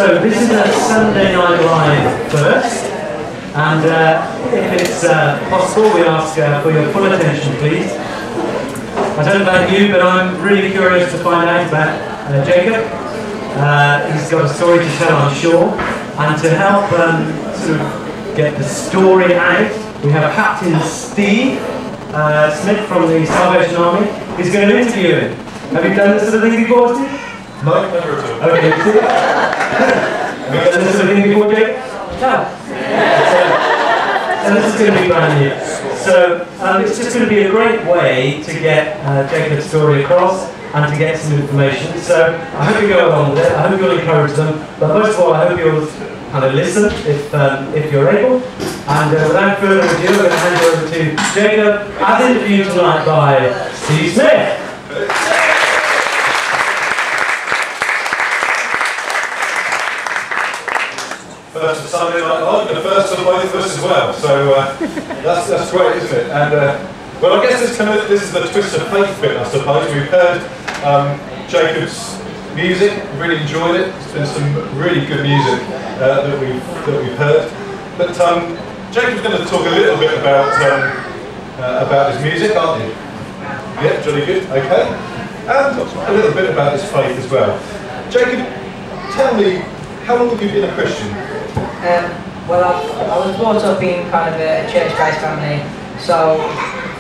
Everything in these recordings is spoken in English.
So this is a Sunday Night Live first, and if it's possible, we ask for your full attention, please. I don't know about you, but I'm really curious to find out about Jacob. He's got a story to tell, I'm sure, and to help sort of get the story out, we have Captain Steve Smith from the Salvation Army. He's going to interview him. Have you done this sort of thing before, Steve? No, never at all. Okay, have you done this sort of thing before, Jake? No. So this is going to be brand new. So it's just going to be a great way to get Jacob's story across and to get some information. So I hope you go along with it. I hope you'll encourage them. But most of all, I hope you'll kind of listen if you're able. And without further ado, I'm going to hand you over to Jacob, as interviewed tonight by Steve Smith. First of Sunday Night Live, and the first of both of us as well. So that's great, isn't it? And well, I guess this is the twist of faith bit, I suppose. We've heard Jacob's music, really enjoyed it. It's been some really good music that we've heard. But Jacob's going to talk a little bit about his music, aren't you? Yeah, jolly good. Okay, and a little bit about his faith as well. Jacob, tell me, how long have you been a Christian? Well, I was brought up in kind of a church-based family, so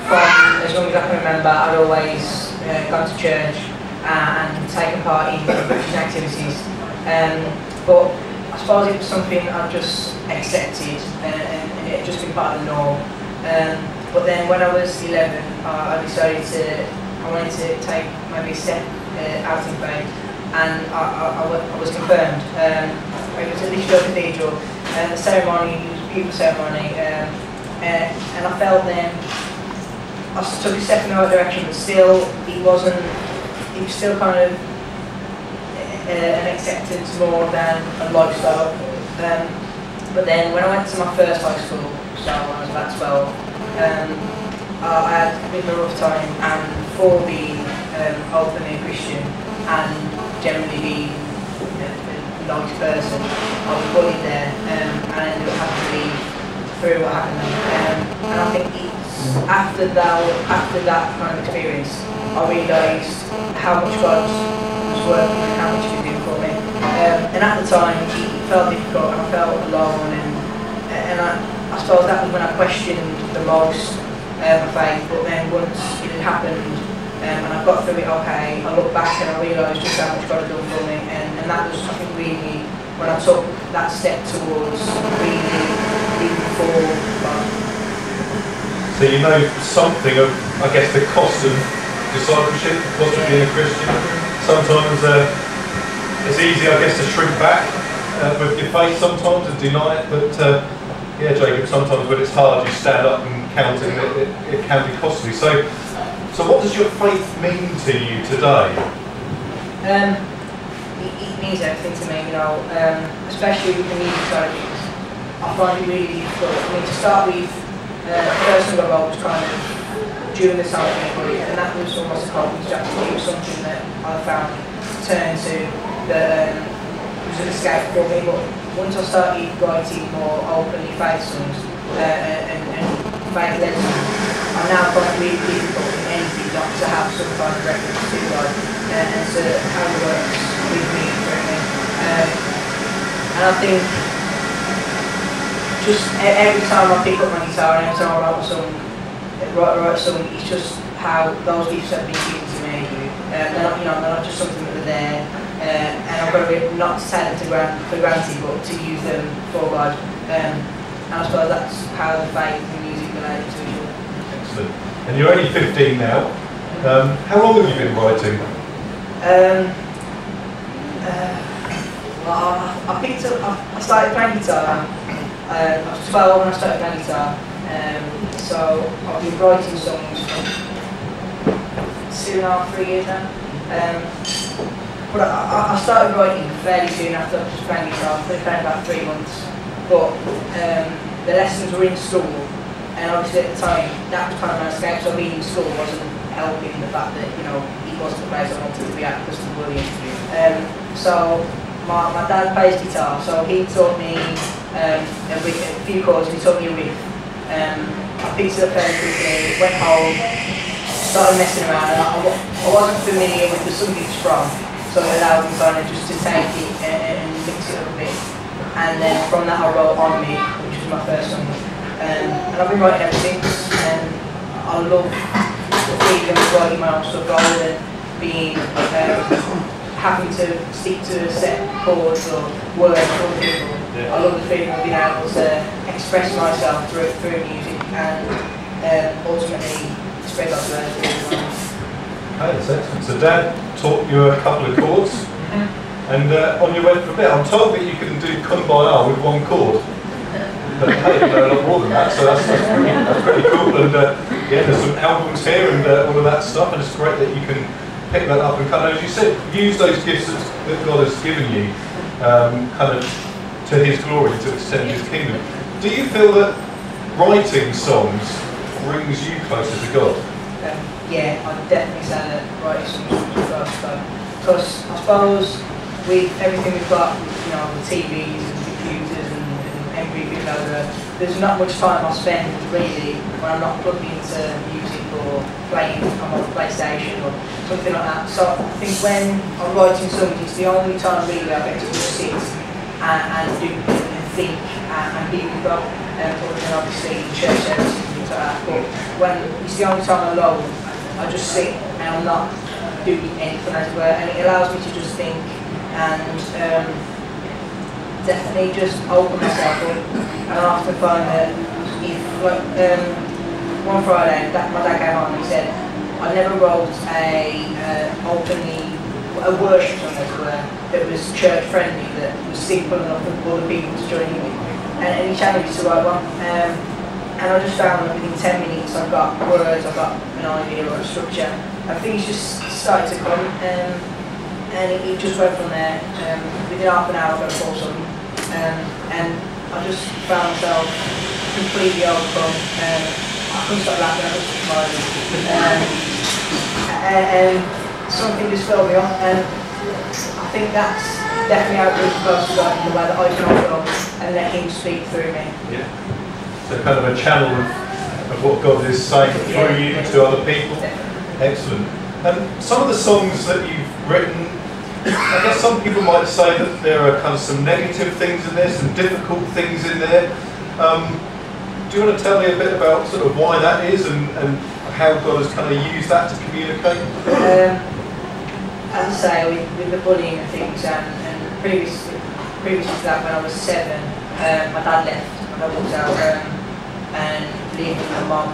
from as long as I can remember, I'd always gone to church and taken part in Christian activities. But I suppose it was something I've just accepted and it just been part of the norm. But then when I was 11, I decided I wanted to take maybe a step out in faith, and I was confirmed. It was at Lichfield Cathedral, the ceremony, it was a beautiful ceremony, and I felt then I took a step in the right direction, but still it was still kind of an acceptance more than a lifestyle. But then when I went to my first high school, so when I was about 12, I had a bit of a rough time, and for being openly a Christian and generally being a nice person, I was bullied there, and I ended up having to leave through what happened then. And I think it's after that kind of experience, I realised how much God was working and how much He was doing for me. And at the time, it felt difficult, and I felt alone, and I suppose that was when I questioned the most my faith. But then once it had happened, and I got through it okay, I look back and I realised just how much God had done for me, and that was, I think, really when I took that step towards really living for God. So you know something of, I guess, the cost of discipleship, the cost of being a Christian. Sometimes it's easy, I guess, to shrink back with your faith sometimes and deny it, but yeah, Jacob, sometimes when it's hard, you stand up and count it, and it can be costly. So what does your faith mean to you today? It means everything to me, you know, especially with the music side of things. I find it really difficult. I mean, to start with, the first thing I wrote was kind of during the time of anybody, and that was almost a coping strategy. It was something that I found turned to that was an escape for me. But once I started writing more openly faith songs and faith-led songs, I now find it really difficult in anything not to have some kind of reference to God and to how it works with me and through me. And I think just every time I pick up my guitar and every time I write a song, it's just how those gifts have been given to me. They're not just something that are there, and I've got to be not to take them for granted, but to use them for God. And I suppose that's how the faith and music relate to each other. Excellent. And you're only 15 now. How long have you been writing? Well, I started playing guitar. I was 12 when I started playing guitar. So I've been writing songs for 2.5, 3 years now. But I started writing fairly soon after just playing guitar. I played about 3 months. But the lessons were in school, and obviously at the time that was kind of an escape. So being in school wasn't helping the fact that it wasn't the place I wanted to be at because of the bullying. So my dad plays guitar, so he taught me a few chords, he taught me a riff. I picked it up fairly quickly, went home, started messing around, and I wasn't familiar with the song it's from, so it allowed me kind of just to take it and mix it up a bit. And then from that I wrote On Me, which was my first song. And I've been writing ever since, and I love the freedom of writing my own stuff rather than being having to stick to set chords or words for people. Yeah. I love the feeling of being able to express myself through music and ultimately spread God's word to everyone. Hey, that's excellent. So Dad taught you a couple of chords, and on your way for a bit, I'm told that you can do Kumbaya with one chord. But hey, you know a lot more than that, so that's pretty cool. And yeah, there's some albums here and all of that stuff, and it's great that you can pick that up and kind of, as you said, use those gifts that God has given you, kind of to His glory, to extend His kingdom. Do you feel that writing songs brings you closer to God? Yeah, I'd definitely say that writing songs brings us closer. Because I suppose with everything we've got, you know, the TVs and computers and MP3 loader, there's not much time I spend really when I'm not plugged into music or playing on my PlayStation or something like that. So I think when I'm writing songs, it's the only time really I get to just sit and do and think and be with God. Other than obviously church services and things like that. But when it's the only time I'm alone, I just sit and I'm not doing anything as it were, and it allows me to just think and definitely just open myself up. And I often find that if, like, one Friday, my dad came on and he said, I never wrote a worship song as it were, that was church friendly, that was simple enough for all the people to join in with. And he challenged me to write one. And I just found that within 10 minutes I've got words, I've got an idea or a structure. And things just started to come, and it just went from there. Within half an hour I got a full song. And I just found myself completely overcome. I couldn't stop laughing, I couldn't stop smiling. And something just filled me up, and I think that's definitely how it was supposed to go, in the way that I can open up and let Him speak through me. Yeah. So kind of a channel of what God is saying through you to other people. Definitely. Excellent. And some of the songs that you've written, I guess some people might say that there are kind of some negative things in there, some difficult things in there. Do you want to tell me a bit about sort of why that is and how God has kind of used that to communicate? As I say, with the bullying and things, and previous to that, when I was 7, my dad left and I walked out and lived with my mum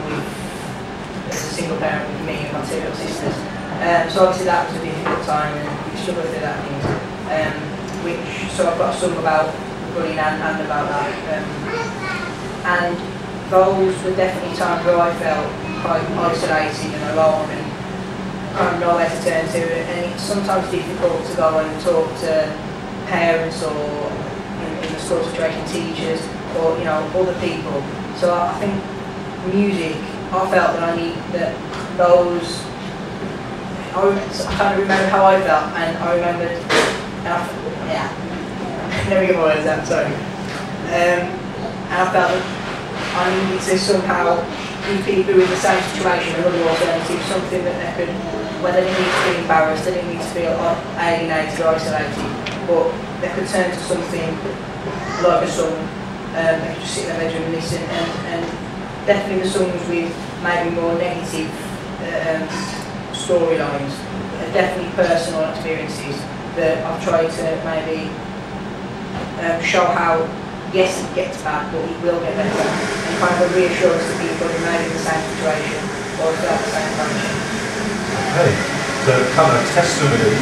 as a single parent with me and my 2 little sisters. So obviously that was a difficult time, and we struggled through that things. So I've got a song about bullying and about that. And those were definitely times where I felt quite isolated and alone and kind of nowhere to turn to. And it's sometimes difficult to go and talk to parents or in the school situation, teachers, or other people. So I think music, I felt that I need that those. I kind of remembered how I felt, and I remembered, let me get my words out, sorry. And I felt that I needed to somehow give people in the same situation another alternative, something that they could, where they didn't need to feel embarrassed, they didn't need to feel alienated or isolated, but they could turn to something like a song. They could just sit in their bedroom and listen, and definitely the songs with maybe more negative storylines, definitely personal experiences that I've tried to maybe show how, yes, it gets bad, but it will get better, and kind of a reassurance to people who may be in the same situation or feel the same emotion. Hey, so kind of testimony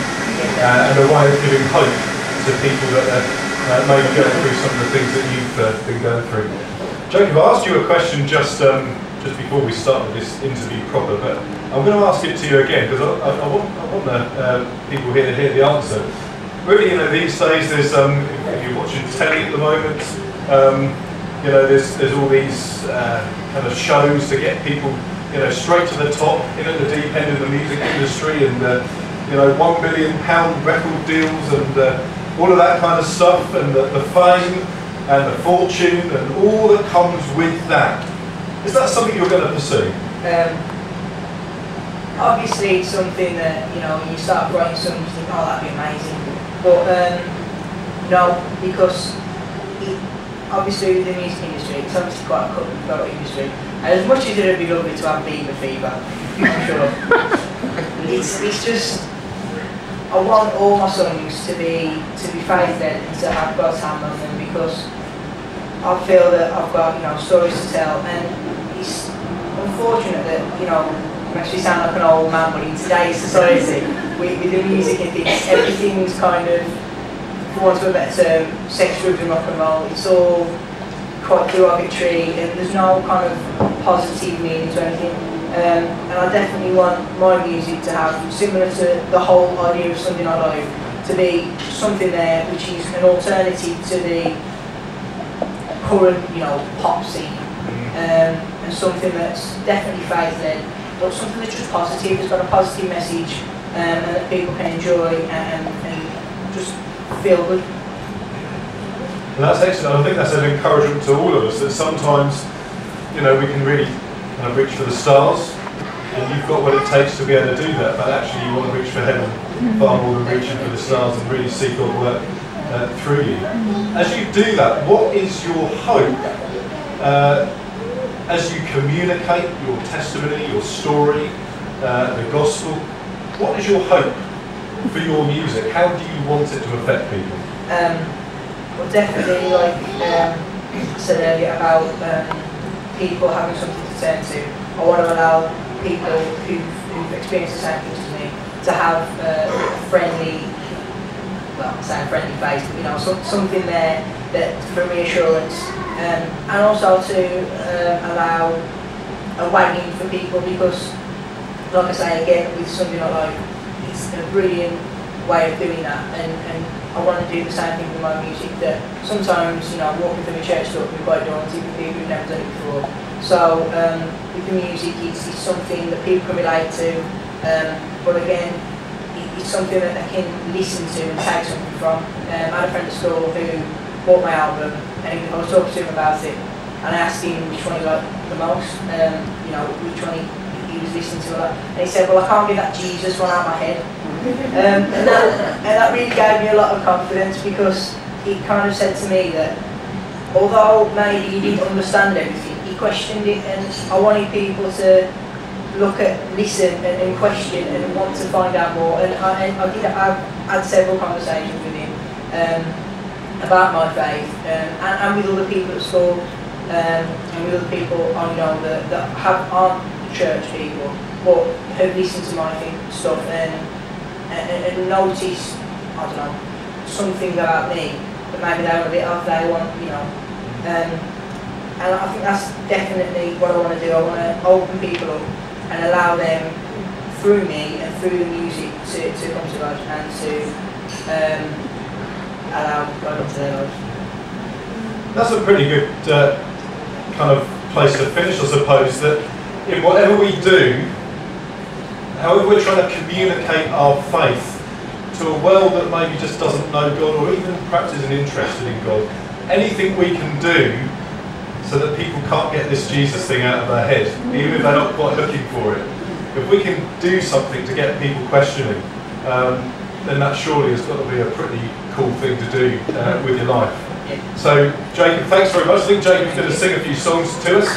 and a way of giving hope to people that may be going through some of the things that you've been going through. Jacob, I asked you a question just before we started this interview proper, but I'm going to ask it to you again because I want people here to hear the answer. Really, these days there's if you're watching telly at the moment, there's all these kind of shows to get people straight to the top, at the deep end of the music industry, and £1 million record deals, and all of that kind of stuff, and the fame and the fortune and all that comes with that. Is that something you're going to pursue? Obviously it's something that, you know, you start writing something, you think, oh, that'd be amazing. But no, because obviously the music industry, it's obviously quite a cut and throat industry. And as much as it would be lovely to have Bieber fever, I'm sure, it's just, I want all my songs to be faith-led and to have God's hand on them, because I feel that I've got, you know, stories to tell, and it's unfortunate that, you know, I actually sound like an old man, but in today's society, with the music and things, everything's kind of, for want of a better term, sex, drugs and rock and roll. It's all quite derogatory, and there's no kind of positive meaning to anything. And I definitely want my music to have, similar to the whole idea of Sunday Night Live, to be something there which is an alternative to the current, you know, pop scene, and something that's definitely faith-led, but something that's just positive, it's got a positive message, and that people can enjoy and just feel good. And that's excellent. I think that's an encouragement to all of us, that sometimes, you know, we can really kind of reach for the stars, and you've got what it takes to be able to do that, but actually you want to reach for heaven far more than reaching for the stars, and really see God work through you. As you do that, what is your hope as you communicate your testimony, your story, the gospel? What is your hope for your music? How do you want it to affect people? Well, definitely, like I said earlier about people having something to turn to. I want to allow people who've experienced the same things as me to have a friendly, well, I'm saying friendly face, but you know, something there that for reassurance, and also to allow a wagging for people, because, like I say again, with Sunday Night Live, it's a brilliant way of doing that, and I want to do the same thing with my music, that sometimes, you know, walking through a church door can be quite daunting for people who've never done it before. So with the music, it's something that people can relate to, but again, it's something that they can listen to and take something from. I had a friend at school who bought my album, and I was talking to him about it, and I asked him which one he liked the most, you know, which one he was listening to a lot, and he said, well, I can't get that Jesus one out of my head. And that really gave me a lot of confidence, because he kind of said to me that although maybe he didn't understand everything, he questioned it, and I wanted people to look at, listen and question and want to find out more. And I've had several conversations with him about my faith, and with other people at school, and with other people I know that aren't church people, but have listened to my stuff and noticed, I don't know, something about me that maybe they want a bit of, they want, you know, and I think that's definitely what I want to do. I want to open people up and allow them, through me and through the music, to come to God and to allow God into their lives. That's a pretty good kind of place to finish, I suppose, that in whatever we do, however we're trying to communicate our faith to a world that maybe just doesn't know God, or even perhaps isn't interested in God, anything we can do so that people can't get this Jesus thing out of their head, even if they're not quite looking for it. If we can do something to get people questioning, then that surely has got to be a pretty cool thing to do with your life. So, Jacob, thanks very much. I think Jacob's going to sing a few songs to us.